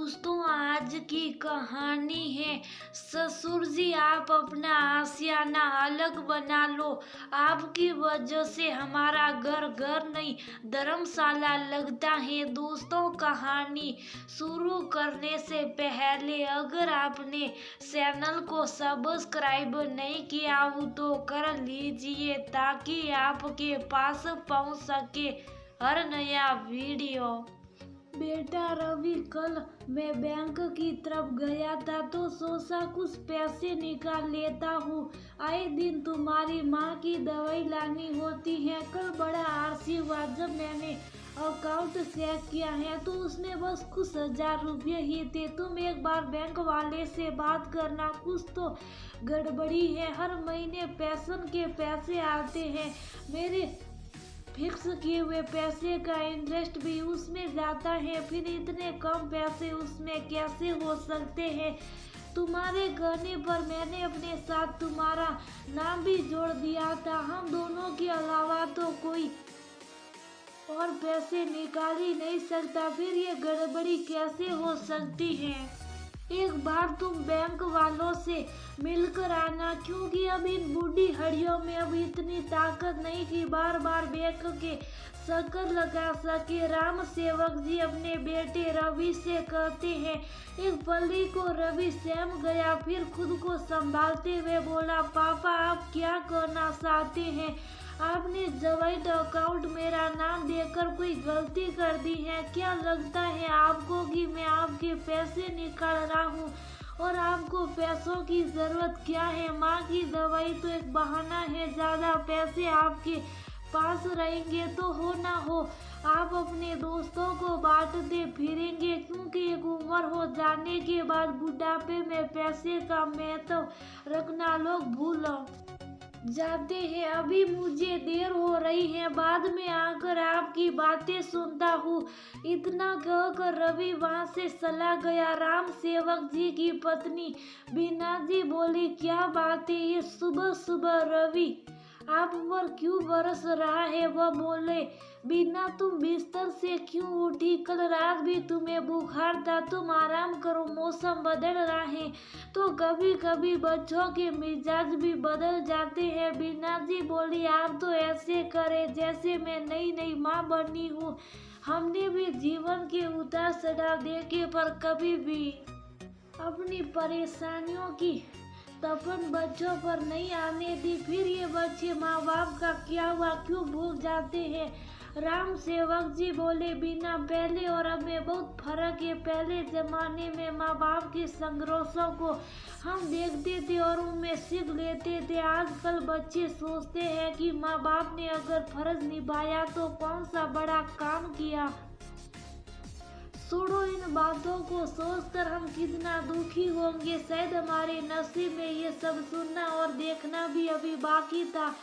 दोस्तों, आज की कहानी है। ससुर जी, आप अपना आशियाना अलग बना लो। आपकी वजह से हमारा घर घर नहीं धर्मशाला लगता है। दोस्तों, कहानी शुरू करने से पहले अगर आपने चैनल को सब्सक्राइब नहीं किया हो तो कर लीजिए, ताकि आपके पास पहुंच सके हर नया वीडियो। बेटा रवि, कल मैं बैंक की तरफ गया था तो सोचा कुछ पैसे निकाल लेता हूँ। आए दिन तुम्हारी माँ की दवाई लानी होती है। कल बड़ा आशीर्वाद, जब मैंने अकाउंट चेक किया है तो उसमें बस कुछ 1000 रुपये ही थे। तुम एक बार बैंक वाले से बात करना, कुछ तो गड़बड़ी है। हर महीने पेंशन के पैसे आते हैं, मेरे फिक्स किए हुए पैसे का इंटरेस्ट भी उसमें जाता है, फिर इतने कम पैसे उसमें कैसे हो सकते हैं। तुम्हारे कहने पर मैंने अपने साथ तुम्हारा नाम भी जोड़ दिया था। हम दोनों के अलावा तो कोई और पैसे निकाल ही नहीं सकता, फिर ये गड़बड़ी कैसे हो सकती है। एक बार तुम बैंक वालों से मिलकर आना, क्योंकि अब इन बूढ़ी हड्डियों में अब इतनी ताकत नहीं कि बार बार बैंक के चक्कर लगा सके। राम सेवक जी अपने बेटे रवि से कहते हैं। एक पल्ली को रवि सहम गया, फिर खुद को संभालते हुए बोला, पापा आप क्या करना चाहते हैं? आपने ज्वाइंट अकाउंट मेरा नाम देकर कोई गलती कर दी है क्या? लगता है आपको कि मैं आपके पैसे निकाल रहा हूँ और आपको पैसों की जरूरत क्या है? माँ की दवाई तो एक बहाना है, ज्यादा पैसे आपके पास रहेंगे तो हो ना हो आप अपने दोस्तों को बांटते फिरेंगे, क्योंकि एक उम्र हो जाने के बाद बुढ़ापे में पैसे का महत्व रखना लोग भूल जाते हैं। अभी मुझे देर हो रही है, बाद में आकर आपकी बातें सुनता हूँ। इतना कहकर रवि वहाँ से चला गया। राम सेवक जी की पत्नी बीना जी बोली, क्या बात है ये सुबह सुबह रवि, आप पर क्यों बरस रहा है? वह बोले, बीना तुम बिस्तर से क्यों उठी? कल रात भी तुम्हें बुखार था, तुम आराम करो, मौसम बदल रहा है तो कभी कभी बच्चों के मिजाज भी बदल जाते हैं। बीना जी बोली, आप तो ऐसे करे जैसे मैं नई नई माँ बनी हूँ। हमने भी जीवन के उतार चढ़ाव देखे, पर कभी भी अपनी परेशानियों की तपन बच्चों पर नहीं आने दी। फिर ये बच्चे माँ बाप का क्या हुआ क्यों भूल जाते हैं? राम सेवक जी बोले, बिना पहले और अब में बहुत फर्क है। पहले जमाने में माँ बाप के संघर्षों को हम देखते थे और उनमें सीख लेते थे। आजकल बच्चे सोचते हैं कि माँ बाप ने अगर फर्ज निभाया तो कौन सा बड़ा काम किया। छोड़ो इन बातों को, सोचकर हम कितना दुखी होंगे। शायद हमारे नसीब में ये सब सुनना और देखना भी अभी बाकी था।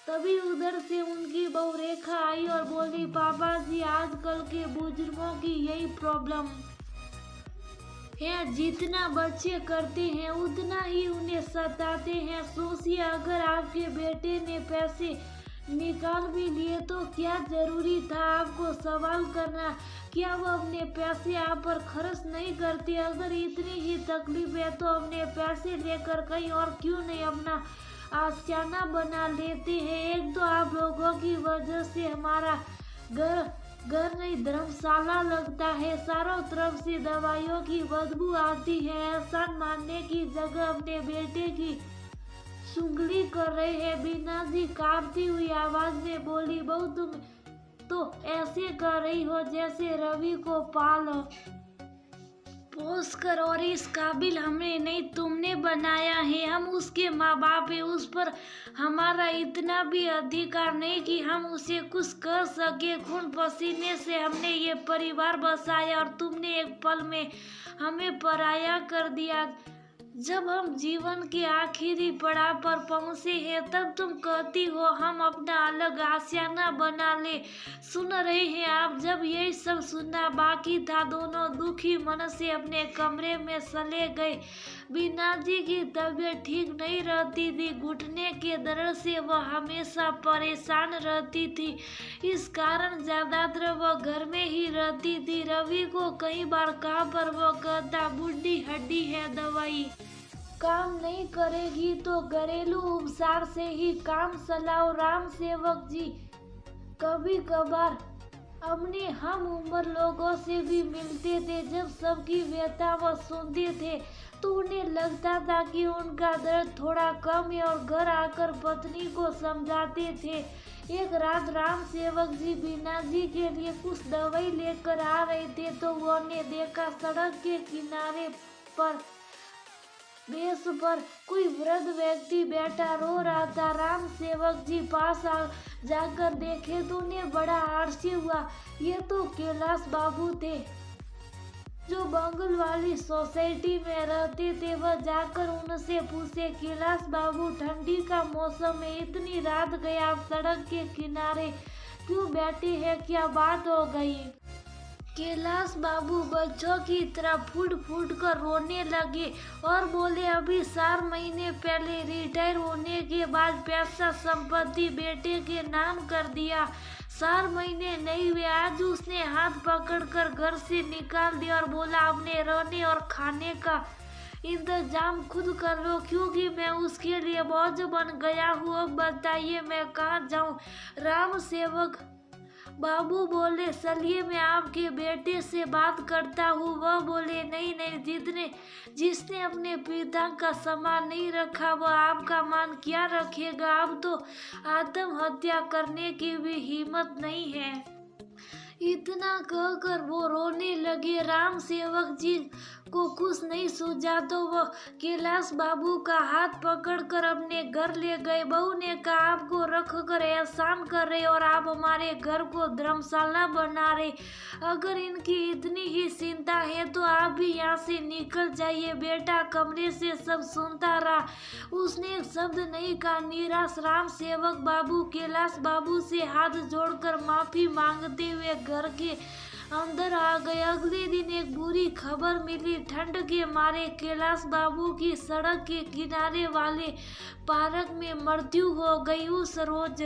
तभी उधर से उनकी बहू रेखा आई और बोली, पापा जी आजकल के बुजुर्गों की यही प्रॉब्लम है, जितना बच्चे करते हैं उतना ही उन्हें सताते हैं। सोचिए, अगर आपके बेटे ने पैसे निकाल भी लिए तो क्या जरूरी था आपको सवाल करना? क्या वो अपने पैसे आप पर खर्च नहीं करते? अगर इतनी ही तकलीफ है तो अपने पैसे लेकर कहीं और क्यों नहीं अपना आशियाना बना लेते हैं। एक तो आप लोगों की वजह से हमारा घर घर नहीं धर्मशाला लगता है, चारों तरफ से दवाइयों की बदबू आती है। एहसान मानने की जगह अपने बेटे की चुगली कर रहे हैं। बीना जी कांपती हुई आवाज में बोली, बहू तुम तो ऐसे कर रही हो जैसे रवि को पाल पोस कर और इस काबिल हमने नहीं तुमने बनाया है। हम उसके माँ बाप है, उस पर हमारा इतना भी अधिकार नहीं कि हम उसे कुछ कर सके। खून पसीने से हमने ये परिवार बसाया और तुमने एक पल में हमें पराया कर दिया। जब हम जीवन के आखिरी पड़ाव पर पहुंचे हैं तब तुम कहती हो हम अपना अलग आशियाना बना ले। सुन रहे हैं आप? जब यही सब सुनना बाकी था दोनों दुखी मन से अपने कमरे में चले गए। बीना जी की तबीयत ठीक नहीं रहती थी। घुटने के दर्द से वह हमेशा परेशान रहती थी। इस कारण ज्यादातर वह घर में ही रहती थी। रवि को कई बार कहा पर वह कहता बूढ़ी हड्डी है, दवाई काम नहीं करेगी तो घरेलू उपचार से ही काम चलाओ। राम सेवक जी कभी कभार अपने हम उम्र लोगों से भी मिलते थे। जब सबकी व्यथा वह सुनते थे तो उन्हें लगता था कि उनका दर्द थोड़ा कम है और घर आकर पत्नी को समझाते थे। एक रात राम सेवक जी बीना जी के लिए कुछ दवाई लेकर आ रहे थे तो उन्होंने देखा सड़क के किनारे पर बेस पर कोई वृद्ध व्यक्ति बैठा रो रहा था। राम सेवक जी पास जाकर देखे तो उन्हें बड़ा आश्चर्य हुआ। ये तो कैलाश बाबू थे जो बंगल वाली सोसाइटी में रहते थे। वह जाकर उनसे पूछे, कैलाश बाबू ठंडी का मौसम में इतनी रात गए आप सड़क के किनारे क्यों बैठे हैं, क्या बात हो गई? कैलाश बाबू बच्चों की तरह फूट फूट कर रोने लगे और बोले, अभी 4 महीने पहले रिटायर होने के बाद पैसा संपत्ति बेटे के नाम कर दिया। 4 महीने नहीं हुए, आज उसने हाथ पकड़कर घर से निकाल दिया और बोला अपने रहने और खाने का इंतजाम खुद कर लो क्योंकि मैं उसके लिए बोझ बन गया हूँ। अब बताइए मैं कहाँ जाऊँ? राम सेवक बाबू बोले, चलिए मैं आपके बेटे से बात करता हूँ। वह बोले, नहीं नहीं, जिसने अपने पिता का सम्मान नहीं रखा वह आपका मान क्या रखेगा? अब तो आत्महत्या करने की भी हिम्मत नहीं है। इतना कहकर वो रोने लगे। राम सेवक जी को कुछ नहीं सूझा तो वह कैलाश बाबू का हाथ पकड़कर अपने घर ले गए। बहू ने कहा, आपको रख कर एहसान कर रहे और आप हमारे घर को धर्मशाला बना रहे। अगर इनकी इतनी ही चिंता है तो आप भी यहाँ से निकल जाइए। बेटा कमरे से सब सुनता रहा, उसने एक शब्द नहीं कहा। निराश राम सेवक बाबू कैलाश बाबू से हाथ जोड़कर माफी मांगते हुए घर के अंदर आ गए। अगले दिन एक बुरी खबर मिली। ठंड के मारे कैलाश बाबू की सड़क के किनारे वाले पार्क में मृत्यु हो गई। उस रोज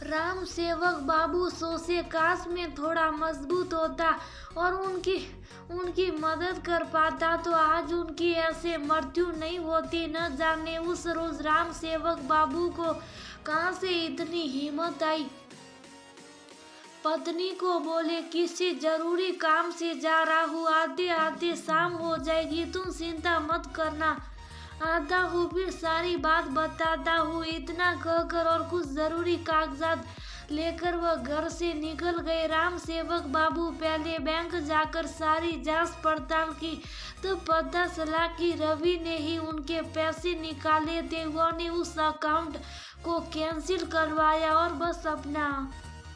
राम सेवक बाबू सोचे काश में थोड़ा मजबूत होता और उनकी मदद कर पाता तो आज उनकी ऐसे मृत्यु नहीं होती। न जाने उस रोज राम सेवक बाबू को कहां से इतनी हिम्मत आई। पत्नी को बोले, किसी जरूरी काम से जा रहा हूँ, आते आते शाम हो जाएगी, तुम चिंता मत करना, आता हूँ फिर सारी बात बताता हूँ। इतना कहकर और कुछ जरूरी कागजात लेकर वह घर से निकल गए। राम सेवक बाबू पहले बैंक जाकर सारी जांच पड़ताल की तो पता चला कि रवि ने ही उनके पैसे निकाले थे। उन्होंने उस अकाउंट को कैंसिल करवाया और बस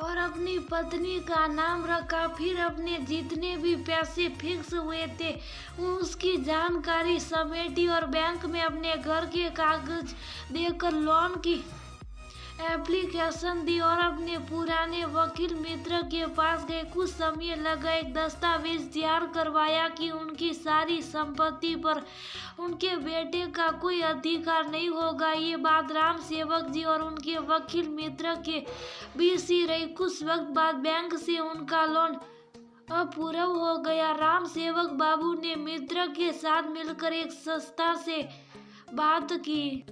अपनी पत्नी का नाम रखा। फिर अपने जितने भी पैसे फिक्स हुए थे उसकी जानकारी समेटी और बैंक में अपने घर के कागज देकर लोन की एप्लीकेशन दी और अपने पुराने वकील मित्र के पास गए। कुछ समय लगा, एक दस्तावेज तैयार करवाया कि उनकी सारी संपत्ति पर उनके बेटे का कोई अधिकार नहीं होगा। ये बात राम सेवक जी और उनके वकील मित्र के बीच ही रही। कुछ वक्त बाद बैंक से उनका लोन अप्रूव हो गया। राम सेवक बाबू ने मित्र के साथ मिलकर एक संस्था से बात की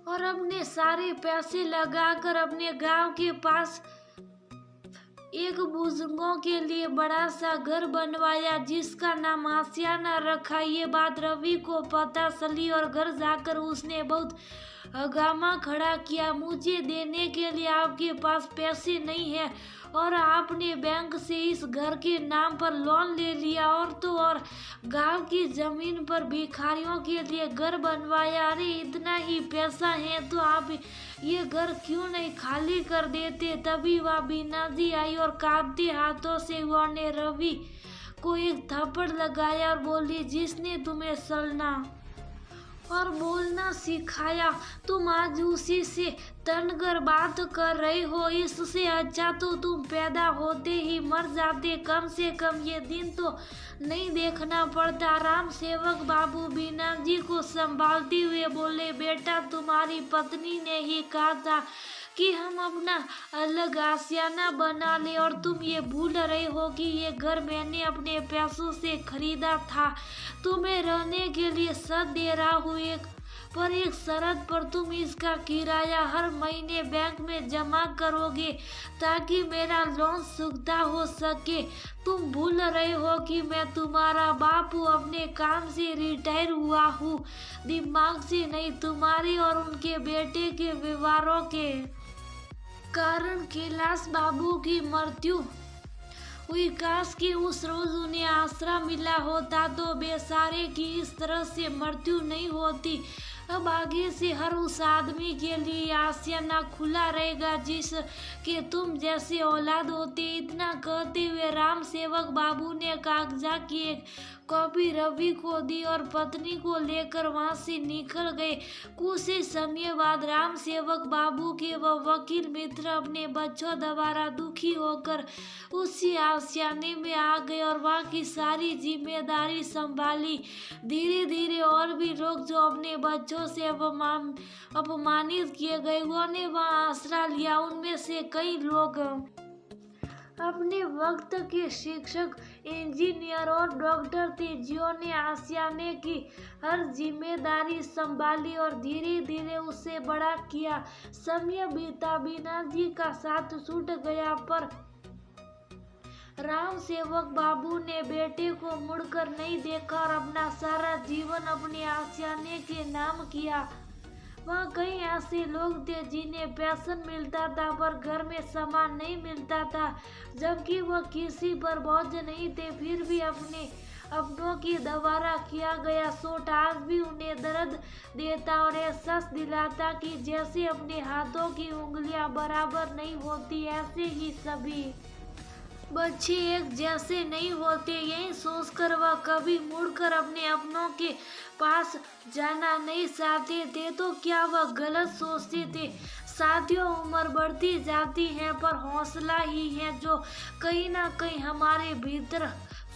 और अपने सारे पैसे लगाकर अपने गांव के पास एक बुजुर्गों के लिए बड़ा सा घर बनवाया जिसका नाम आशियाना रखा। ये बात रवि को पता चली और घर जाकर उसने बहुत हंगामा खड़ा किया। मुझे देने के लिए आपके पास पैसे नहीं है और आपने बैंक से इस घर के नाम पर लोन ले लिया और तो और गांव की जमीन पर भिखारियों के लिए घर बनवाया। अरे इतना ही पैसा है तो आप ये घर क्यों नहीं खाली कर देते? तभी वह बीना जी आई और कांपते हाथों से उन्होंने रवि को एक थप्पड़ लगाया और बोली, जिसने तुम्हें चलना और बोलना सिखाया तुम आज उसी से तनकर बात कर रही हो। इससे अच्छा तो तुम पैदा होते ही मर जाते। कम से कम ये दिन तो नहीं देखना पड़ता। राम सेवक बाबू बीना जी को संभालते हुए बोले, बेटा तुम्हारी पत्नी ने ही कहा था कि हम अपना अलग आशियाना बना ले और तुम ये भूल रहे हो कि ये घर मैंने अपने पैसों से खरीदा था। तुम्हें रहने के लिए छत दे रहा हूँ, एक शर्त पर तुम इसका किराया हर महीने बैंक में जमा करोगे ताकि मेरा लोन चुकता हो सके। तुम भूल रहे हो कि मैं तुम्हारा बाप हूँ, अपने काम से रिटायर हुआ हूँ, दिमाग से नहीं। तुम्हारी और उनके बेटे के व्यवहारों के कारण कैलाश बाबू की मृत्यु हुई। काश कि उस रोज उन्हें आसरा मिला होता तो बेचारे की इस तरह से मृत्यु नहीं होती। अब आगे से हर उस आदमी के लिए आशियाना खुला रहेगा जिसके तुम जैसे औलाद होते। इतना कहते हुए राम सेवक बाबू ने कागजात की एक कॉपी रवि को दी और पत्नी को लेकर वहां से निकल गए। कुछ ही समय बाद राम सेवक बाबू के वह वकील मित्र अपने बच्चों द्वारा दुखी होकर उसी आशियाने में आ गए और वहाँ की सारी जिम्मेदारी संभाली। धीरे धीरे और भी लोग जो अपने बच्चों से अपमानित किए गए उन्होंने वहाँ आसरा लिया। उनमें से कई लोग अपने वक्त के शिक्षक, इंजीनियर और डॉक्टर थे जिन्होंने आशियाने की हर जिम्मेदारी संभाली और धीरे धीरे उसे बड़ा किया। समय बीता, बीना जी का साथ छूट गया, पर राम सेवक बाबू ने बेटे को मुड़कर नहीं देखा और अपना सारा जीवन अपने आशियाने के नाम किया। वहाँ कई ऐसे लोग थे जिन्हें पेंशन मिलता था पर घर में सामान नहीं मिलता था, जबकि वह किसी पर बोझ नहीं थे। फिर भी अपनों की द्वारा किया गया शोट आज भी उन्हें दर्द देता और एहसास दिलाता कि जैसे अपने हाथों की उंगलियां बराबर नहीं होती, ऐसे ही सभी बच्चे एक जैसे नहीं होते। यही सोचकर वह कभी मुड़कर अपने अपनों के पास जाना नहीं चाहते थे। तो क्या वह गलत सोचते थे? साथियों, उम्र बढ़ती जाती है पर हौसला ही है जो कहीं ना कहीं हमारे भीतर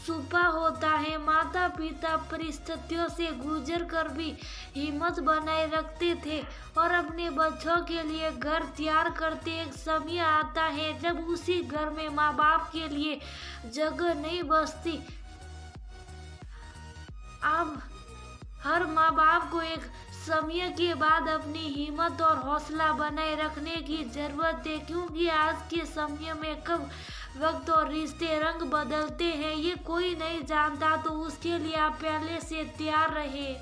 छुपा होता है। माता पिता परिस्थितियों से गुजर कर भी हिम्मत बनाए रखते थे और अपने बच्चों के लिए घर तैयार करते। एक समय आता है जब उसी घर में माँ बाप के लिए जगह नहीं बचती। अब हर माँ बाप को एक समय के बाद अपनी हिम्मत और हौसला बनाए रखने की जरूरत है, क्योंकि आज के समय में कब वक्त और रिश्ते रंग बदलते हैं ये कोई नहीं जानता। तो उसके लिए आप पहले से तैयार रहे।